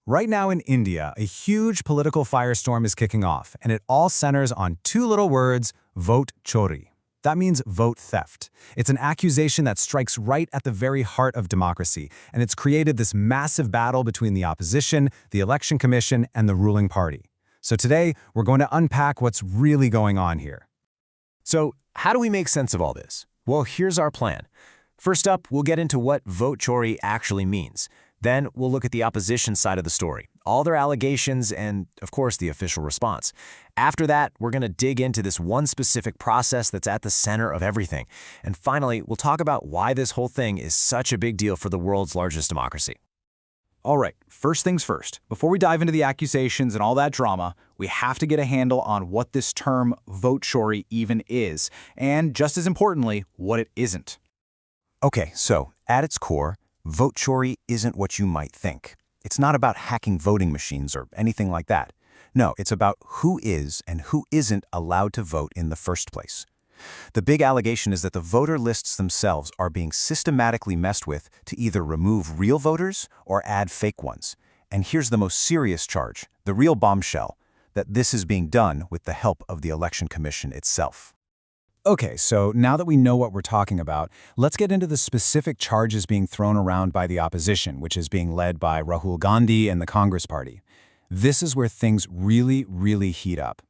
Right now in India, a huge political firestorm is kicking off, and it all centers on two little words, vote chori. That means vote theft. It's an accusation that strikes right at the very heart of democracy, and it's created this massive battle between the opposition, the election commission, and the ruling party. So today, we're going to unpack what's really going on here. So, how do we make sense of all this? Well, here's our plan. First up, we'll get into what vote chori actually means. Then we'll look at the opposition side of the story, all their allegations and, of course, the official response. After that, we're going to dig into this one specific process that's at the center of everything. And finally, we'll talk about why this whole thing is such a big deal for the world's largest democracy. All right, first things first. Before we dive into the accusations and all that drama, we have to get a handle on what this term vote chori even is, and just as importantly, what it isn't. Okay, so at its core, vote chori isn't what you might think. It's not about hacking voting machines or anything like that. No, it's about who is and who isn't allowed to vote in the first place. The big allegation is that the voter lists themselves are being systematically messed with to either remove real voters or add fake ones. And here's the most serious charge, the real bombshell, that this is being done with the help of the Election Commission itself. Okay, so now that we know what we're talking about, let's get into the specific charges being thrown around by the opposition, which is being led by Rahul Gandhi and the Congress Party. This is where things really heat up.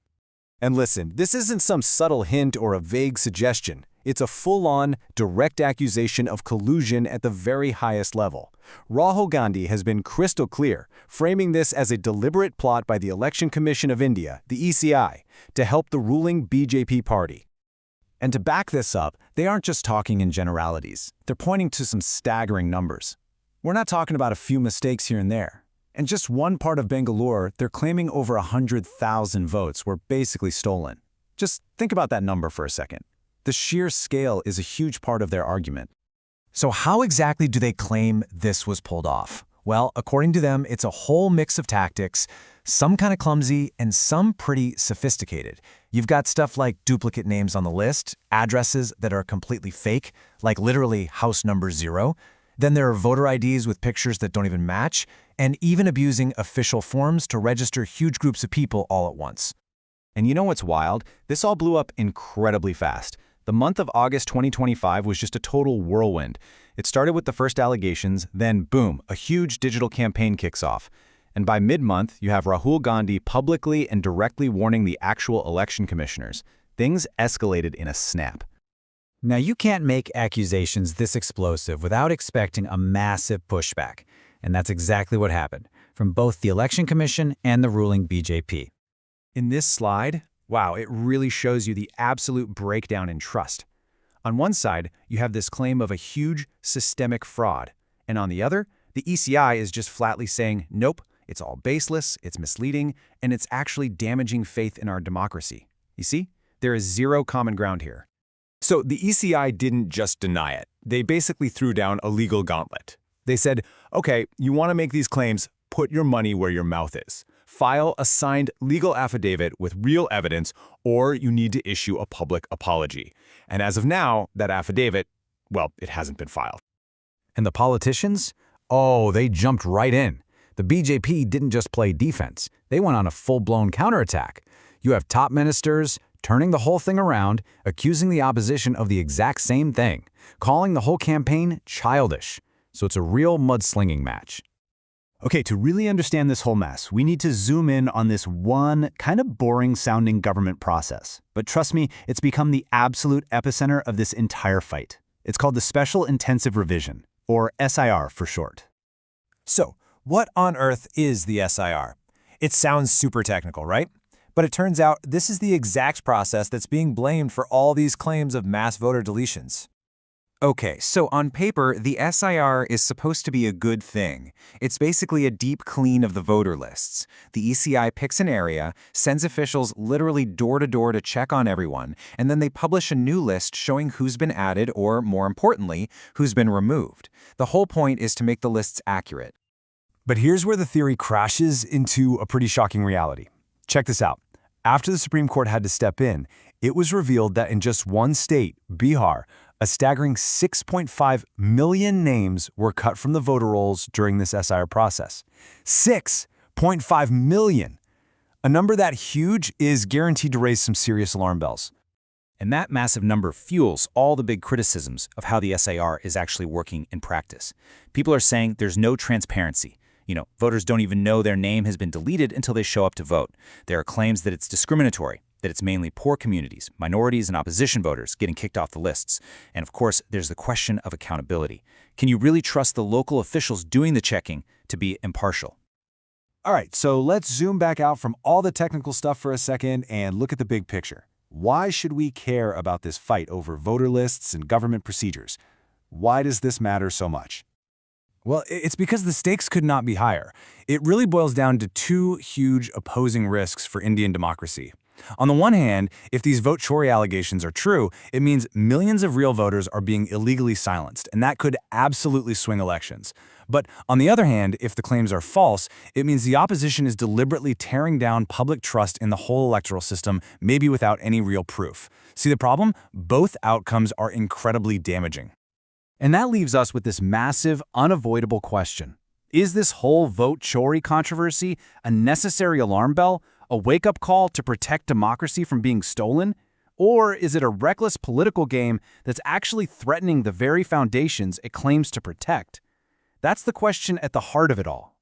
And listen, this isn't some subtle hint or a vague suggestion. It's a full-on, direct accusation of collusion at the very highest level. Rahul Gandhi has been crystal clear, framing this as a deliberate plot by the Election Commission of India, the ECI, to help the ruling BJP party. And to back this up, they aren't just talking in generalities. They're pointing to some staggering numbers. We're not talking about a few mistakes here and there. In just one part of Bangalore, they're claiming over 100,000 votes were basically stolen. Just think about that number for a second. The sheer scale is a huge part of their argument. So how exactly do they claim this was pulled off? Well, according to them, it's a whole mix of tactics, some kind of clumsy and some pretty sophisticated. You've got stuff like duplicate names on the list, addresses that are completely fake, like literally house number 0. Then there are voter IDs with pictures that don't even match, and even abusing official forms to register huge groups of people all at once. And you know what's wild? This all blew up incredibly fast. The month of August 2025 was just a total whirlwind. It started with the first allegations, then boom, a huge digital campaign kicks off. And by mid-month, you have Rahul Gandhi publicly and directly warning the actual election commissioners. Things escalated in a snap. Now, you can't make accusations this explosive without expecting a massive pushback. And that's exactly what happened, from both the Election Commission and the ruling BJP. In this slide, wow, it really shows you the absolute breakdown in trust. On one side, you have this claim of a huge systemic fraud. And on the other, the ECI is just flatly saying, nope, it's all baseless, it's misleading, and it's actually damaging faith in our democracy. You see, there is zero common ground here. So the ECI didn't just deny it. They basically threw down a legal gauntlet. They said, okay, you want to make these claims, put your money where your mouth is. File a signed legal affidavit with real evidence, or you need to issue a public apology. And as of now, that affidavit, well, it hasn't been filed. And the politicians? Oh, they jumped right in. The BJP didn't just play defense. They went on a full-blown counterattack. You have top ministers turning the whole thing around, accusing the opposition of the exact same thing, calling the whole campaign childish. So it's a real mudslinging match. Okay, to really understand this whole mess, we need to zoom in on this one kind of boring-sounding government process. But trust me, it's become the absolute epicenter of this entire fight. It's called the Special Intensive Revision, or SIR for short. So, what on earth is the SIR? It sounds super technical, right? But it turns out this is the exact process that's being blamed for all these claims of mass voter deletions. Okay, so on paper, the SIR is supposed to be a good thing. It's basically a deep clean of the voter lists. The ECI picks an area, sends officials literally door to door to check on everyone, and then they publish a new list showing who's been added or, more importantly, who's been removed. The whole point is to make the lists accurate. But here's where the theory crashes into a pretty shocking reality. Check this out. After the Supreme Court had to step in, it was revealed that in just one state, Bihar, a staggering 6.5 million names were cut from the voter rolls during this SIR process. 6.5 million! A number that huge is guaranteed to raise some serious alarm bells. And that massive number fuels all the big criticisms of how the SIR is actually working in practice. People are saying there's no transparency. Voters don't even know their name has been deleted until they show up to vote. There are claims that it's discriminatory, that it's mainly poor communities, minorities, and opposition voters getting kicked off the lists. And of course, there's the question of accountability. Can you really trust the local officials doing the checking to be impartial? All right, so let's zoom back out from all the technical stuff for a second and look at the big picture. Why should we care about this fight over voter lists and government procedures? Why does this matter so much? Well, it's because the stakes could not be higher. It really boils down to two huge opposing risks for Indian democracy. On the one hand, if these vote Chori allegations are true, it means millions of real voters are being illegally silenced, and that could absolutely swing elections. But on the other hand, if the claims are false, it means the opposition is deliberately tearing down public trust in the whole electoral system, maybe without any real proof. See the problem? Both outcomes are incredibly damaging. And that leaves us with this massive, unavoidable question. Is this whole vote Chori controversy a necessary alarm bell, a wake-up call to protect democracy from being stolen? Or is it a reckless political game that's actually threatening the very foundations it claims to protect? That's the question at the heart of it all.